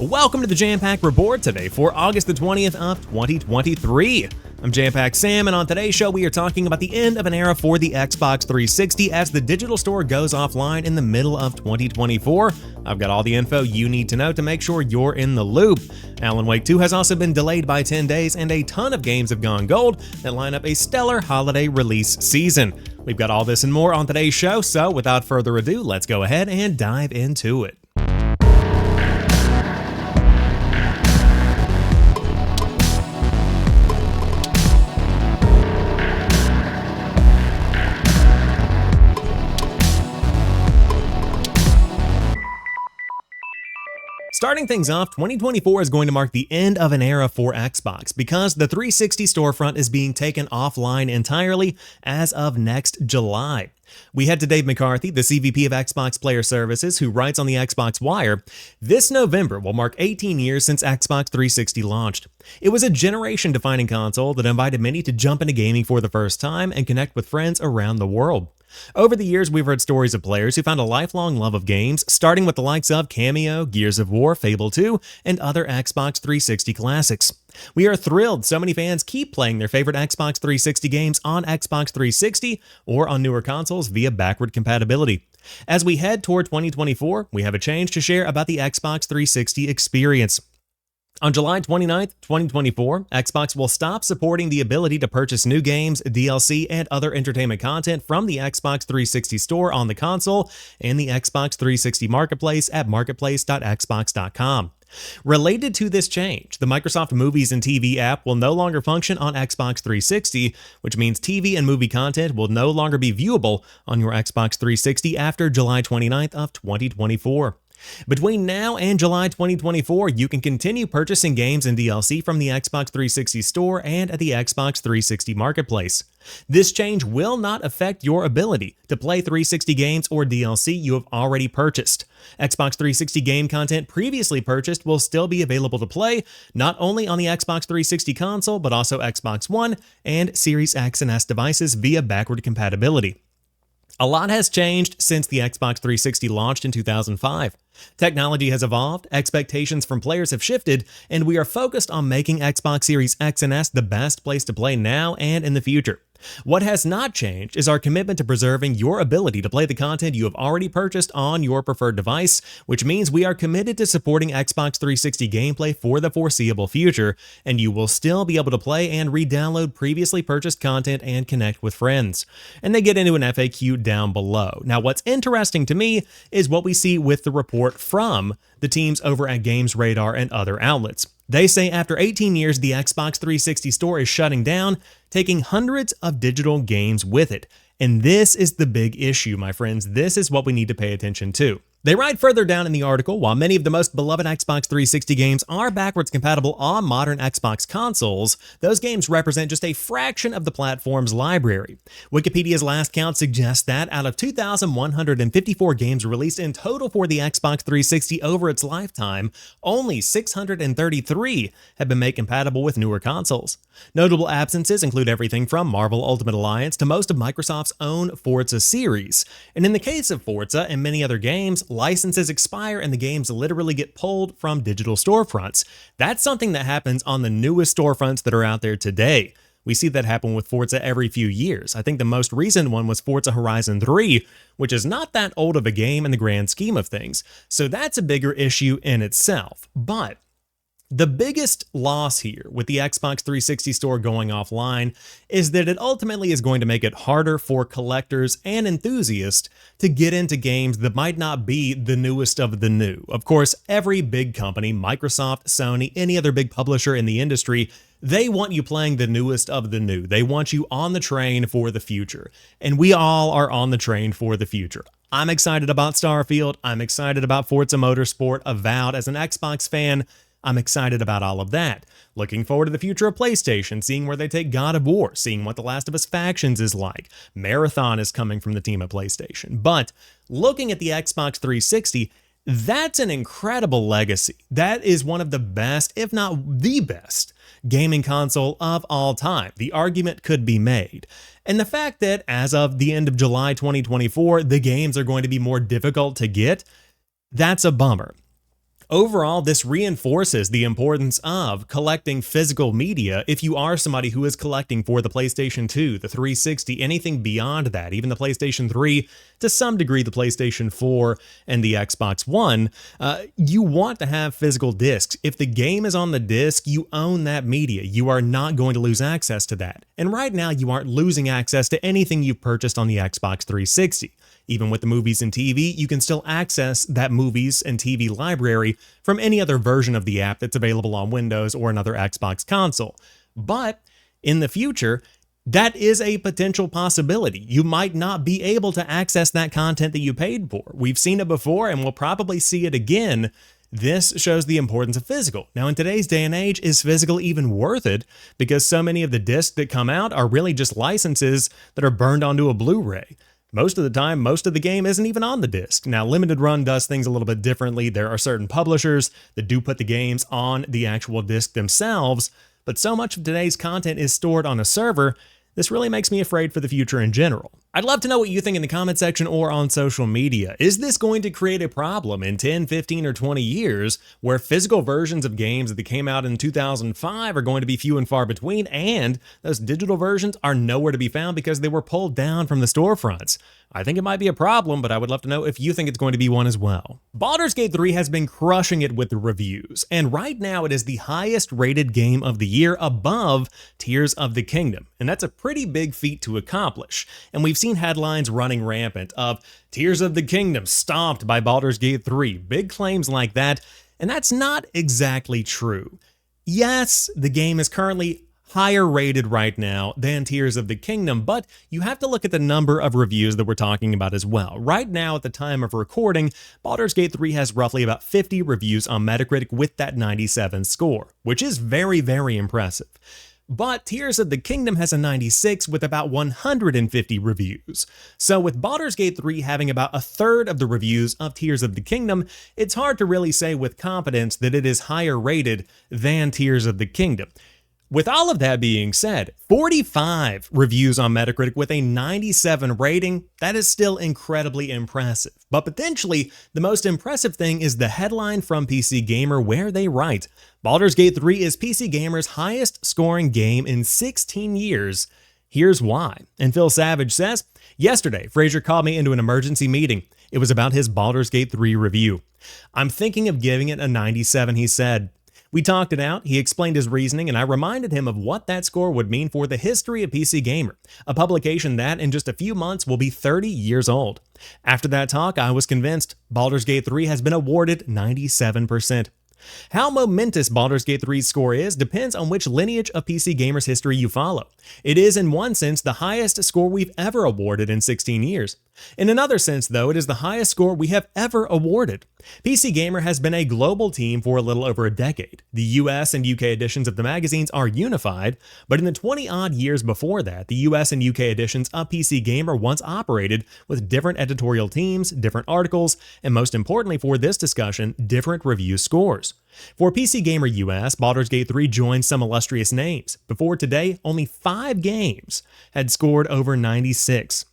Welcome to the Jampack Report today for August the 20th of 2023. I'm Jampack Sam, and on today's show we are talking about the end of an era for the Xbox 360 as the digital store goes offline in the middle of 2024. I've got all the info you need to know to make sure you're in the loop. Alan Wake 2 has also been delayed by 10 days, and a ton of games have gone gold that line up a stellar holiday release season. We've got all this and more on today's show, so without further ado, let's go ahead and dive into it. Starting things off, 2024 is going to mark the end of an era for Xbox because the 360 storefront is being taken offline entirely as of next July. We head to Dave McCarthy, the CVP of Xbox Player Services, who writes on the Xbox Wire, "This November will mark 18 years since Xbox 360 launched. It was a generation-defining console that invited many to jump into gaming for the first time and connect with friends around the world. Over the years, we've heard stories of players who found a lifelong love of games, starting with the likes of Cameo, Gears of War, Fable 2, and other Xbox 360 classics. We are thrilled so many fans keep playing their favorite Xbox 360 games on Xbox 360 or on newer consoles via backward compatibility. As we head toward 2024, we have a change to share about the Xbox 360 experience. On July 29th, 2024, Xbox will stop supporting the ability to purchase new games, DLC, and other entertainment content from the Xbox 360 store on the console and the Xbox 360 Marketplace at marketplace.xbox.com. Related to this change, the Microsoft Movies and TV app will no longer function on Xbox 360, which means TV and movie content will no longer be viewable on your Xbox 360 after July 29th of 2024. Between now and July 2024, you can continue purchasing games and DLC from the Xbox 360 store and at the Xbox 360 Marketplace. This change will not affect your ability to play 360 games or DLC you have already purchased. Xbox 360 game content previously purchased will still be available to play, not only on the Xbox 360 console, but also Xbox One and Series X and S devices via backward compatibility. A lot has changed since the Xbox 360 launched in 2005. Technology has evolved, expectations from players have shifted, and we are focused on making Xbox Series X and S the best place to play now and in the future. What has not changed is our commitment to preserving your ability to play the content you have already purchased on your preferred device, which means we are committed to supporting Xbox 360 gameplay for the foreseeable future, and you will still be able to play and re-download previously purchased content and connect with friends." And they get into an FAQ down below. Now, what's interesting to me is what we see with the report from the teams over at Games Radar and other outlets. They say after 18 years, the Xbox 360 store is shutting down, taking hundreds of digital games with it. And this is the big issue, my friends. This is what we need to pay attention to. They write further down in the article, while many of the most beloved Xbox 360 games are backwards compatible on modern Xbox consoles, those games represent just a fraction of the platform's library. Wikipedia's last count suggests that out of 2,154 games released in total for the Xbox 360 over its lifetime, only 633 have been made compatible with newer consoles. Notable absences include everything from Marvel Ultimate Alliance to most of Microsoft's own Forza series. And in the case of Forza and many other games, licenses expire and the games literally get pulled from digital storefronts. That's something that happens on the newest storefronts that are out there today. We see that happen with Forza every few years. I think the most recent one was Forza Horizon 3, which is not that old of a game in the grand scheme of things. So that's a bigger issue in itself. But the biggest loss here with the Xbox 360 store going offline is that it ultimately is going to make it harder for collectors and enthusiasts to get into games that might not be the newest of the new. Of course, every big company, Microsoft, Sony, any other big publisher in the industry, they want you playing the newest of the new. They want you on the train for the future. And we all are on the train for the future. I'm excited about Starfield. I'm excited about Forza Motorsport. Avowed as an Xbox fan, I'm excited about all of that. Looking forward to the future of PlayStation, seeing where they take God of War, seeing what The Last of Us Factions is like. Marathon is coming from the team at PlayStation. But looking at the Xbox 360, that's an incredible legacy. That is one of the best, if not the best, gaming console of all time. The argument could be made. And the fact that as of the end of July 2024, the games are going to be more difficult to get, that's a bummer. Overall, this reinforces the importance of collecting physical media if you are somebody who is collecting for the PlayStation 2, the 360, anything beyond that, even the PlayStation 3, to some degree the PlayStation 4 and the Xbox One. You want to have physical discs. If the game is on the disc, you own that media. You are not going to lose access to that. And right now, you aren't losing access to anything you've purchased on the Xbox 360. Even with the movies and TV, you can still access that movies and TV library from any other version of the app that's available on Windows or another Xbox console. But in the future, that is a potential possibility. You might not be able to access that content that you paid for. We've seen it before and we'll probably see it again. This shows the importance of physical. Now, in today's day and age, is physical even worth it? Because so many of the discs that come out are really just licenses that are burned onto a Blu-ray. Most of the time, most of the game isn't even on the disc. Now, Limited Run does things a little bit differently. There are certain publishers that do put the games on the actual disc themselves, but so much of today's content is stored on a server. This really makes me afraid for the future in general. I'd love to know what you think in the comment section or on social media. Is this going to create a problem in 10, 15, or 20 years where physical versions of games that came out in 2005 are going to be few and far between, and those digital versions are nowhere to be found because they were pulled down from the storefronts? I think it might be a problem, but I would love to know if you think it's going to be one as well. Baldur's Gate 3 has been crushing it with the reviews, and right now it is the highest rated game of the year above Tears of the Kingdom, and that's a pretty big feat to accomplish. And we've seen headlines running rampant of Tears of the Kingdom stomped by Baldur's Gate 3, big claims like that, and that's not exactly true. Yes, the game is currently higher rated right now than Tears of the Kingdom, but you have to look at the number of reviews that we're talking about as well. Right now, at the time of recording, Baldur's Gate 3 has roughly about 50 reviews on Metacritic with that 97 score, which is very, very impressive. But Tears of the Kingdom has a 96 with about 150 reviews. So with Baldur's Gate 3 having about a third of the reviews of Tears of the Kingdom, it's hard to really say with confidence that it is higher rated than Tears of the Kingdom. With all of that being said, 45 reviews on Metacritic with a 97 rating, that is still incredibly impressive. But potentially, the most impressive thing is the headline from PC Gamer where they write, Baldur's Gate 3 is PC Gamer's highest scoring game in 16 years. Here's why. And Phil Savage says, yesterday, Fraser called me into an emergency meeting. It was about his Baldur's Gate 3 review. I'm thinking of giving it a 97, he said. We talked it out, he explained his reasoning, and I reminded him of what that score would mean for the history of PC Gamer, a publication that in just a few months will be 30 years old. After that talk, I was convinced Baldur's Gate 3 has been awarded 97%. How momentous Baldur's Gate 3's score is depends on which lineage of PC Gamer's history you follow. It is, in one sense, the highest score we've ever awarded in 16 years. In another sense, though, it is the highest score we have ever awarded. PC Gamer has been a global team for a little over a decade. The US and UK editions of the magazines are unified, but in the 20-odd years before that, the US and UK editions of PC Gamer once operated with different editorial teams, different articles, and most importantly for this discussion, different review scores. For PC Gamer US, Baldur's Gate 3 joined some illustrious names. Before today, only 5 games had scored over 96.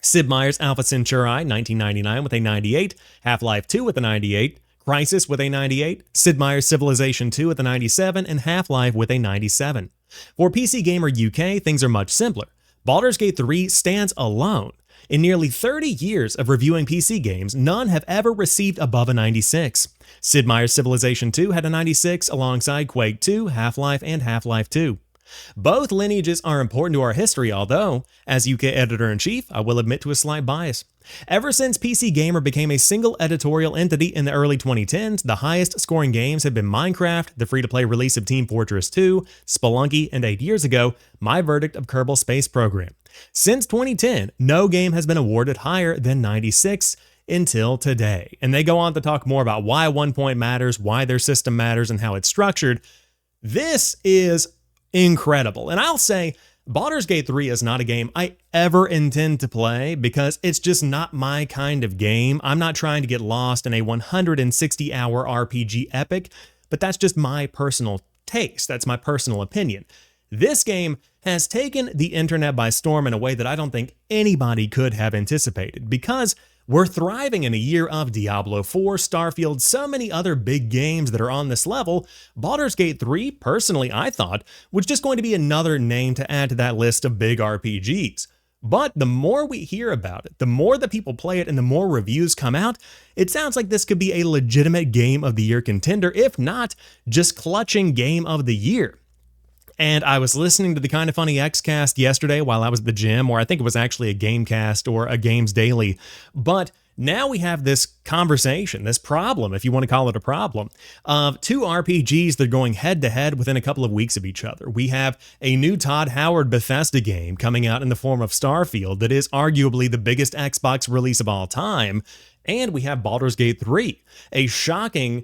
Sid Meier's Alpha Centauri 1999 with a 98, Half-Life 2 with a 98, Crysis with a 98, Sid Meier's Civilization 2 with a 97, and Half-Life with a 97. For PC Gamer UK, things are much simpler. Baldur's Gate 3 stands alone. In nearly 30 years of reviewing PC games, none have ever received above a 96. Sid Meier's Civilization 2 had a 96 alongside Quake 2, Half-Life, and Half-Life 2. Both lineages are important to our history, although, as UK Editor-in-Chief, I will admit to a slight bias. Ever since PC Gamer became a single editorial entity in the early 2010s, the highest scoring games have been Minecraft, the free-to-play release of Team Fortress 2, Spelunky, and 8 years ago, my verdict of Kerbal Space Program. Since 2010, no game has been awarded higher than 96 until today. And they go on to talk more about why 1 point matters, why their system matters, and how it's structured. This is incredible. And I'll say, Baldur's Gate 3 is not a game I ever intend to play because it's just not my kind of game. I'm not trying to get lost in a 160-hour RPG epic, but that's just my personal taste. That's my personal opinion. This game has taken the internet by storm in a way that I don't think anybody could have anticipated, because We're thriving in a year of Diablo 4, Starfield, so many other big games that are on this level. Baldur's Gate 3, personally, I thought, was just going to be another name to add to that list of big RPGs. But the more we hear about it, the more that people play it and the more reviews come out, it sounds like this could be a legitimate Game of the Year contender, if not just clutching Game of the Year. And I was listening to the Kinda Funny Xcast yesterday while I was at the gym, or I think it was actually a Gamecast or a Games Daily. But now we have this conversation, this problem, if you want to call it a problem, of two RPGs that are going head-to-head within a couple of weeks of each other. We have a new Todd Howard Bethesda game coming out in the form of Starfield that is arguably the biggest Xbox release of all time. And we have Baldur's Gate 3, a shocking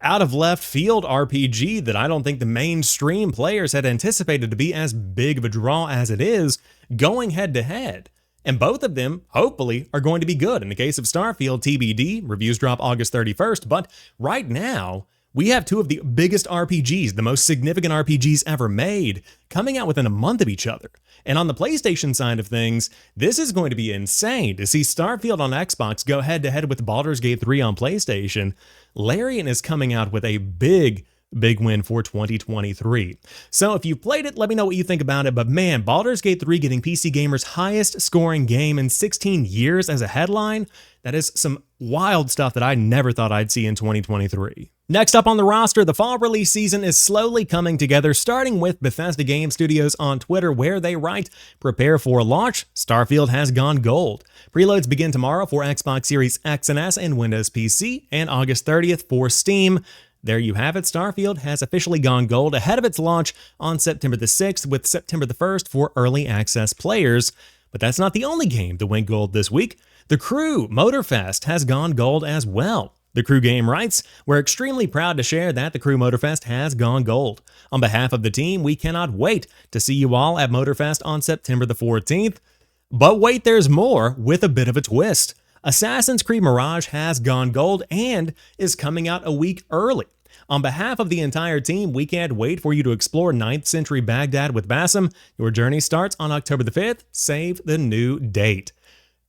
out-of-left-field RPG that I don't think the mainstream players had anticipated to be as big of a draw as it is, going head-to-head. And both of them, hopefully, are going to be good. In the case of Starfield, TBD, reviews drop August 31st, but right now, we have two of the biggest RPGs, the most significant RPGs ever made, coming out within a month of each other. And on the PlayStation side of things, this is going to be insane to see Starfield on Xbox go head-to-head with Baldur's Gate 3 on PlayStation. Larian is coming out with a big win for 2023. So if you've played it, let me know what you think about it. But man, Baldur's Gate 3 getting PC Gamer's highest scoring game in 16 years as a headline, that is some wild stuff that I never thought I'd see in 2023. Next up on the roster, the fall release season is slowly coming together, starting with Bethesda Game Studios on Twitter, where they write, "Prepare for launch, Starfield has gone gold. Preloads begin tomorrow for Xbox Series X and S and Windows PC, and August 30th for Steam." There you have it, Starfield has officially gone gold ahead of its launch on September the 6th, with September the 1st for early access players. But that's not the only game that went gold this week. The Crew Motorfest has gone gold as well. The Crew game writes, "We're extremely proud to share that the Crew Motorfest has gone gold. On behalf of the team, we cannot wait to see you all at Motorfest on September the 14th. But wait, there's more, with a bit of a twist. Assassin's Creed Mirage has gone gold and is coming out a week early. On behalf of the entire team, we can't wait for you to explore 9th century Baghdad with Basim. Your journey starts on October the 5th. Save the new date."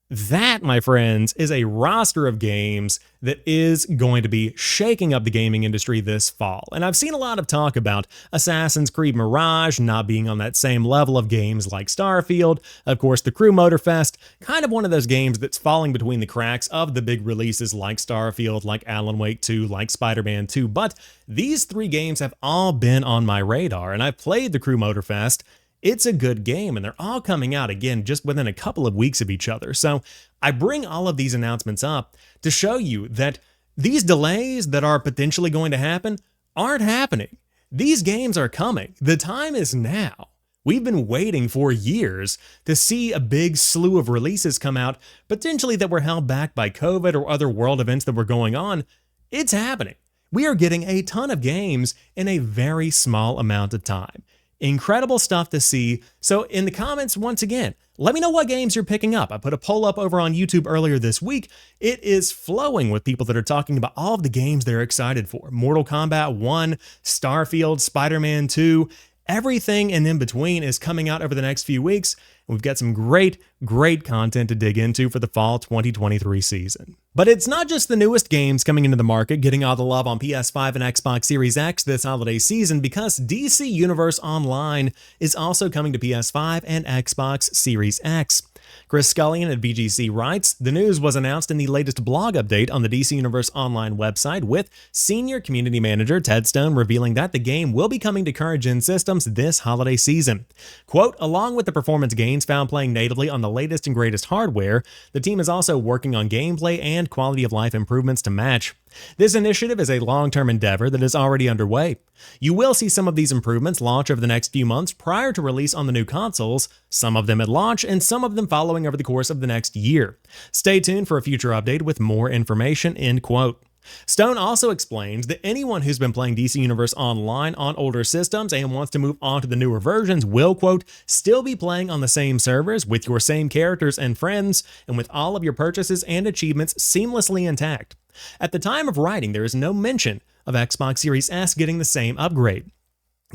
That, my friends, is a roster of games that is going to be shaking up the gaming industry this fall. And I've seen a lot of talk about Assassin's Creed Mirage not being on that same level of games like Starfield. Of course, the Crew Motorfest, kind of one of those games that's falling between the cracks of the big releases like Starfield, like Alan Wake 2, like Spider-Man 2. But these three games have all been on my radar, and I've played the Crew Motorfest. It's a good game, and they're all coming out again just within a couple of weeks of each other. So I bring all of these announcements up to show you that these delays that are potentially going to happen aren't happening. These games are coming. The time is now. We've been waiting for years to see a big slew of releases come out, potentially that were held back by COVID or other world events that were going on. It's happening. We are getting a ton of games in a very small amount of time. Incredible stuff to see. So in the comments, once again, let me know what games you're picking up. I put a poll up over on YouTube earlier this week. It is flowing with people that are talking about all of the games they're excited for. Mortal Kombat 1, Starfield, Spider-Man 2, everything and in between is coming out over the next few weeks. We've got some great content to dig into for the fall 2023 season. But it's not just the newest games coming into the market getting all the love on PS5 and Xbox Series X this holiday season, because DC Universe Online is also coming to PS5 and Xbox Series X. Chris Scullion at VGC writes, "The news was announced in the latest blog update on the DC Universe Online website, with senior community manager Ted Stone revealing that the game will be coming to current-gen systems this holiday season. Quote, along with the performance gains found playing natively on the latest and greatest hardware, the team is also working on gameplay and quality of life improvements to match. This initiative is a long-term endeavor that is already underway. You will see some of these improvements launch over the next few months prior to release on the new consoles, some of them at launch and some of them following over the course of the next year. Stay tuned for a future update with more information," end quote. Stone also explains that anyone who's been playing DC Universe Online on older systems and wants to move on to the newer versions will, quote, still be playing on the same servers with your same characters and friends, and with all of your purchases and achievements seamlessly intact. At the time of writing, there is no mention of Xbox Series S getting the same upgrade.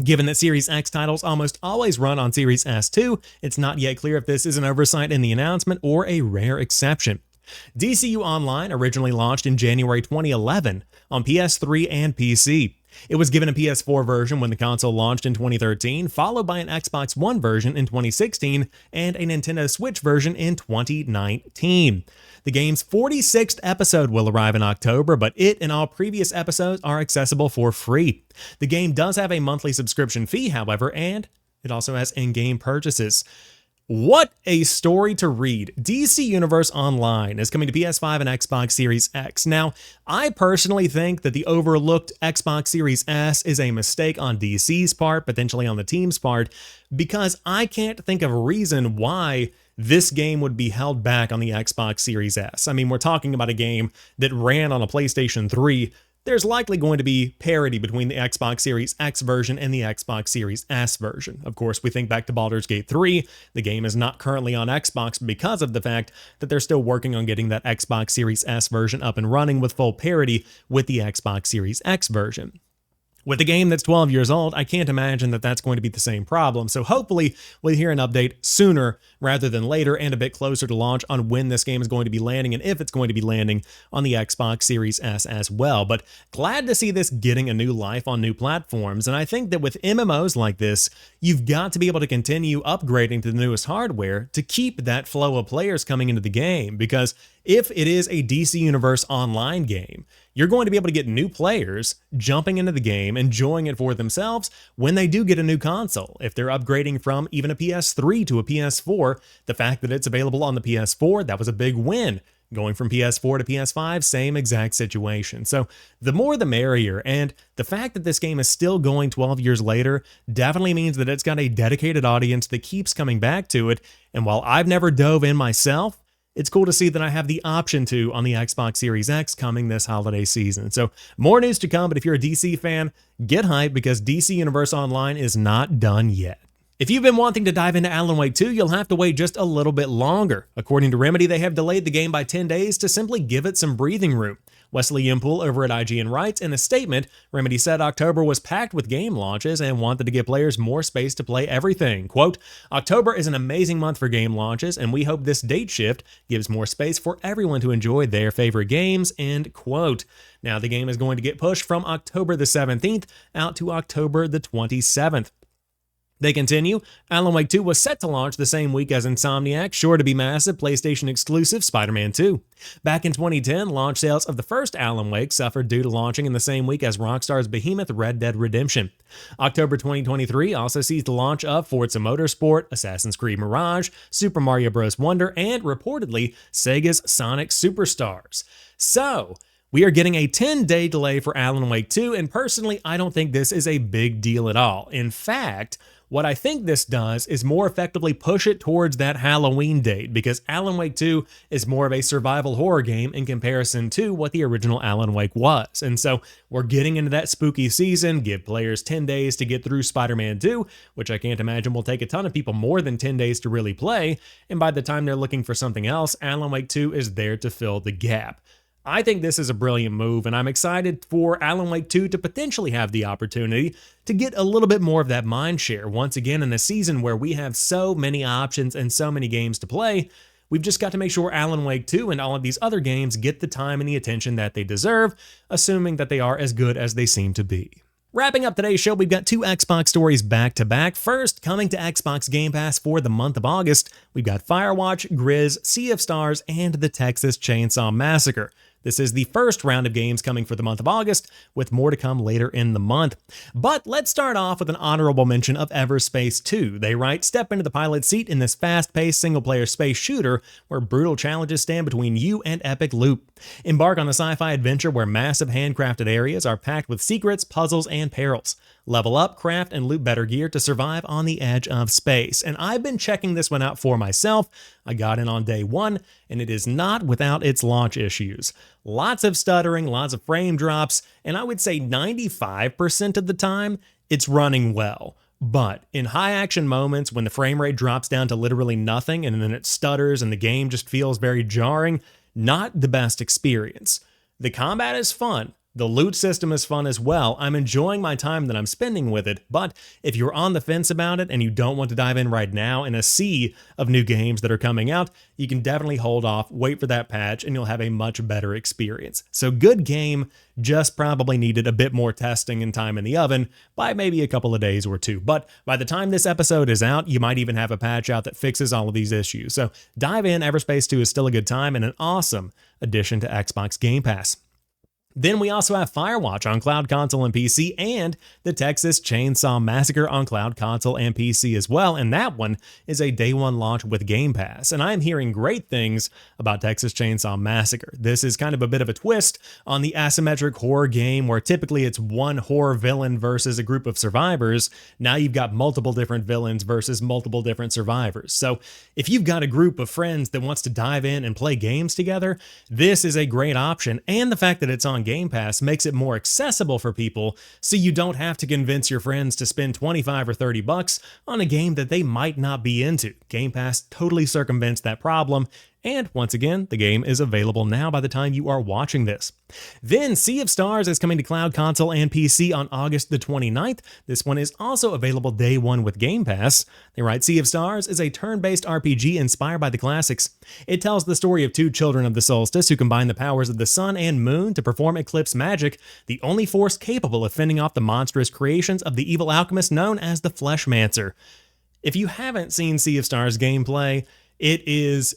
Given that Series X titles almost always run on Series S too, it's not yet clear if this is an oversight in the announcement or a rare exception. DCU Online originally launched in January 2011 on PS3 and PC. It was given a PS4 version when the console launched in 2013, followed by an Xbox One version in 2016 and a Nintendo Switch version in 2019. The game's 46th episode will arrive in October, but it and all previous episodes are accessible for free. The game does have a monthly subscription fee, however, and it also has in-game purchases. What a story to read. DC Universe Online is coming to PS5 and Xbox Series X. Now, I personally think that the overlooked Xbox Series S is a mistake on DC's part, potentially on the team's part, because I can't think of a reason why this game would be held back on the Xbox Series S. I mean, we're talking about a game that ran on a PlayStation 3. There's likely going to be parity between the Xbox Series X version and the Xbox Series S version. Of course, we think back to Baldur's Gate 3. The game is not currently on Xbox because of the fact that they're still working on getting that Xbox Series S version up and running with full parity with the Xbox Series X version. With a game that's 12 years old, I can't imagine that that's going to be the same problem, so hopefully we'll hear an update sooner rather than later and a bit closer to launch on when this game is going to be landing and if it's going to be landing on the Xbox Series S as well. But glad to see this getting a new life on new platforms, and I think that with MMOs like this, you've got to be able to continue upgrading to the newest hardware to keep that flow of players coming into the game, because if it is a DC Universe Online game, you're going to be able to get new players jumping into the game, enjoying it for themselves when they do get a new console. If they're upgrading from even a PS3 to a PS4, the fact that it's available on the PS4, that was a big win. Going from PS4 to PS5, same exact situation. So the more the merrier, and the fact that this game is still going 12 years later definitely means that it's got a dedicated audience that keeps coming back to it, and while I've never dove in myself, it's cool to see that I have the option to on the Xbox Series X coming this holiday season. So more news to come, but if you're a DC fan, get hyped because DC Universe Online is not done yet. If you've been wanting to dive into Alan Wake 2, you'll have to wait just a little bit longer. According to Remedy, they have delayed the game by 10 days to simply give it some breathing room. Wesley Impool over at IGN writes, in a statement, Remedy said October was packed with game launches and wanted to give players more space to play everything. Quote, October is an amazing month for game launches, and we hope this date shift gives more space for everyone to enjoy their favorite games, end quote. Now, the game is going to get pushed from October the 17th out to October the 27th. They continue, Alan Wake 2 was set to launch the same week as Insomniac's sure to be massive PlayStation exclusive Spider-Man 2. Back in 2010, launch sales of the first Alan Wake suffered due to launching in the same week as Rockstar's behemoth Red Dead Redemption. October 2023 also sees the launch of Forza Motorsport, Assassin's Creed Mirage, Super Mario Bros. Wonder, and reportedly Sega's Sonic Superstars. So, we are getting a 10-day delay for Alan Wake 2, and personally, I don't think this is a big deal at all. In fact, what I think this does is more effectively push it towards that Halloween date, because Alan Wake 2 is more of a survival horror game in comparison to what the original Alan Wake was. And so we're getting into that spooky season, give players 10 days to get through Spider-Man 2, which I can't imagine will take a ton of people more than 10 days to really play, and by the time they're looking for something else, Alan Wake 2 is there to fill the gap. I think this is a brilliant move, and I'm excited for Alan Wake 2 to potentially have the opportunity to get a little bit more of that mind share. Once again, in a season where we have so many options and so many games to play, we've just got to make sure Alan Wake 2 and all of these other games get the time and the attention that they deserve, assuming that they are as good as they seem to be. Wrapping up today's show, we've got two Xbox stories back-to-back. First, coming to Xbox Game Pass for the month of August, we've got Firewatch, Grizz, Sea of Stars, and the Texas Chainsaw Massacre. This is the first round of games coming for the month of August, with more to come later in the month. But let's start off with an honorable mention of Everspace 2. They write, step into the pilot seat in this fast-paced single-player space shooter where brutal challenges stand between you and epic loot. Embark on a sci-fi adventure where massive handcrafted areas are packed with secrets, puzzles, and perils. Level up, craft, and loot better gear to survive on the edge of space. And I've been checking this one out for myself. I got in on day one, and it is not without its launch issues. Lots of stuttering, lots of frame drops, and I would say 95% of the time, it's running well. But in high action moments, when the frame rate drops down to literally nothing, and then it stutters and the game just feels very jarring, not the best experience. The combat is fun. The loot system is fun as well. I'm enjoying my time that I'm spending with it, but if you're on the fence about it and you don't want to dive in right now in a sea of new games that are coming out, you can definitely hold off, wait for that patch, and you'll have a much better experience. So good game, just probably needed a bit more testing and time in the oven by maybe a couple of days or two. But by the time this episode is out, you might even have a patch out that fixes all of these issues. So dive in, Everspace 2 is still a good time and an awesome addition to Xbox Game Pass. Then we also have Firewatch on cloud console and PC, and the Texas Chainsaw Massacre on cloud console and PC as well, and that one is a day one launch with Game Pass. And I'm hearing great things about Texas Chainsaw Massacre. This is kind of a bit of a twist on the asymmetric horror game where typically it's one horror villain versus a group of survivors. Now you've got multiple different villains versus multiple different survivors. So if you've got a group of friends that wants to dive in and play games together, this is a great option, and the fact that it's on Game Pass makes it more accessible for people, so you don't have to convince your friends to spend 25 or 30 bucks on a game that they might not be into. Game Pass totally circumvents that problem, and once again, the game is available now by the time you are watching this. Then Sea of Stars is coming to cloud console and PC on August the 29th. This one is also available day one with Game Pass. They write, Sea of Stars is a turn-based RPG inspired by the classics. It tells the story of two children of the solstice who combine the powers of the sun and moon to perform eclipse magic, the only force capable of fending off the monstrous creations of the evil alchemist known as the Fleshmancer. If you haven't seen Sea of Stars gameplay, it is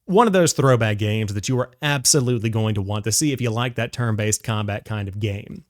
one of those throwback games that you are absolutely going to want to see if you like that turn-based combat kind of game.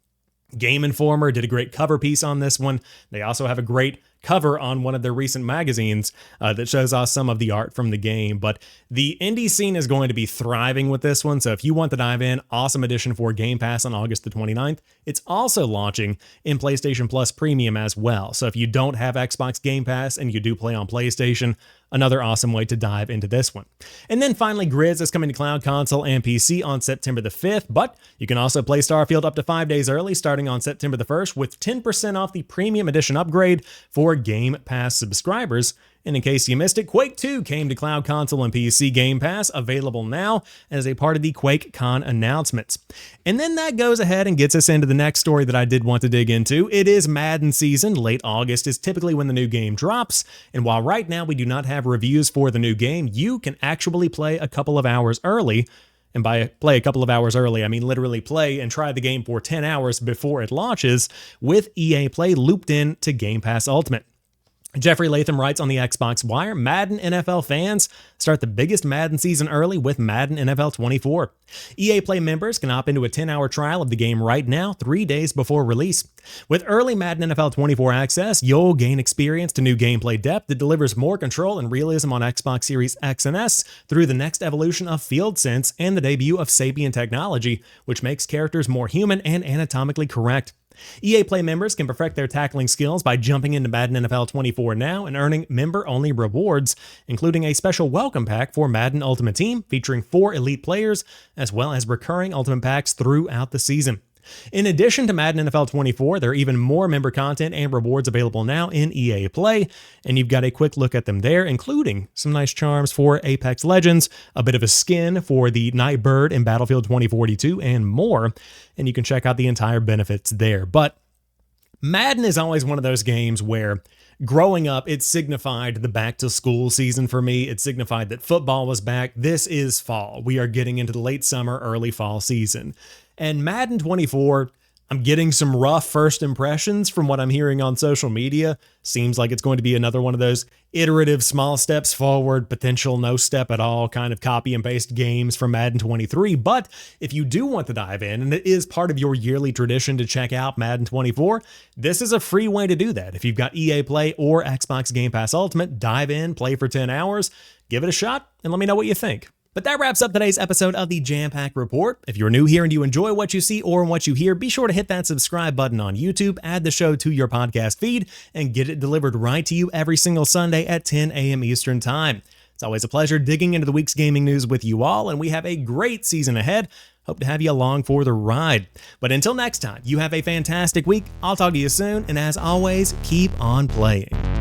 Game Informer did a great cover piece on this one. They also have a great cover on one of their recent magazines that shows off some of the art from the game. But the indie scene is going to be thriving with this one, so if you want to dive in, awesome addition for Game Pass on August the 29th. It's also launching in PlayStation Plus Premium as well, so if you don't have Xbox Game Pass and you do play on PlayStation, another awesome way to dive into this one. And then finally, Grizz is coming to cloud console and PC on September the 5th, but you can also play Starfield up to 5 days early starting on September the 1st with 10% off the Premium Edition upgrade for Game Pass subscribers. And in case you missed it, Quake 2 came to cloud console and PC Game Pass, available now as a part of the QuakeCon announcements. And then that goes ahead and gets us into the next story that I did want to dig into. It is Madden season. Late August is typically when the new game drops, and while right now we do not have reviews for the new game, you can actually play a couple of hours early. And by play a couple of hours early, I mean literally play and try the game for 10 hours before it launches with EA Play looped in to Game Pass Ultimate. Jeffrey Latham writes on the Xbox Wire, Madden NFL fans start the biggest Madden season early with Madden NFL 24. EA Play members can opt into a 10-hour trial of the game right now, 3 days before release. With early Madden NFL 24 access, you'll gain experience to new gameplay depth that delivers more control and realism on Xbox Series X and S through the next evolution of Field Sense and the debut of Sapien technology, which makes characters more human and anatomically correct. EA Play members can perfect their tackling skills by jumping into Madden NFL 24 now and earning member-only rewards, including a special welcome pack for Madden Ultimate Team featuring 4 elite players, as well as recurring Ultimate Packs throughout the season. In addition to Madden NFL 24, there are even more member content and rewards available now in EA Play, and you've got a quick look at them there, including some nice charms for Apex Legends, a bit of a skin for the Nightbird in Battlefield 2042, and more, and you can check out the entire benefits there. But Madden is always one of those games where growing up, it signified the back-to-school season for me. It signified that football was back. This is fall. We are getting into the late summer, early fall season. And Madden 24, I'm getting some rough first impressions from what I'm hearing on social media. Seems like it's going to be another one of those iterative small steps forward, potential no step at all kind of copy and paste games from Madden 23. But if you do want to dive in, and it is part of your yearly tradition to check out Madden 24, this is a free way to do that. If you've got EA Play or Xbox Game Pass Ultimate, dive in, play for 10 hours, give it a shot, and let me know what you think. But that wraps up today's episode of the Jampack Report. If you're new here and you enjoy what you see or what you hear, be sure to hit that subscribe button on YouTube, add the show to your podcast feed, and get it delivered right to you every single Sunday at 10 a.m. Eastern Time. It's always a pleasure digging into the week's gaming news with you all, and we have a great season ahead. Hope to have you along for the ride. But until next time, you have a fantastic week. I'll talk to you soon, and as always, keep on playing.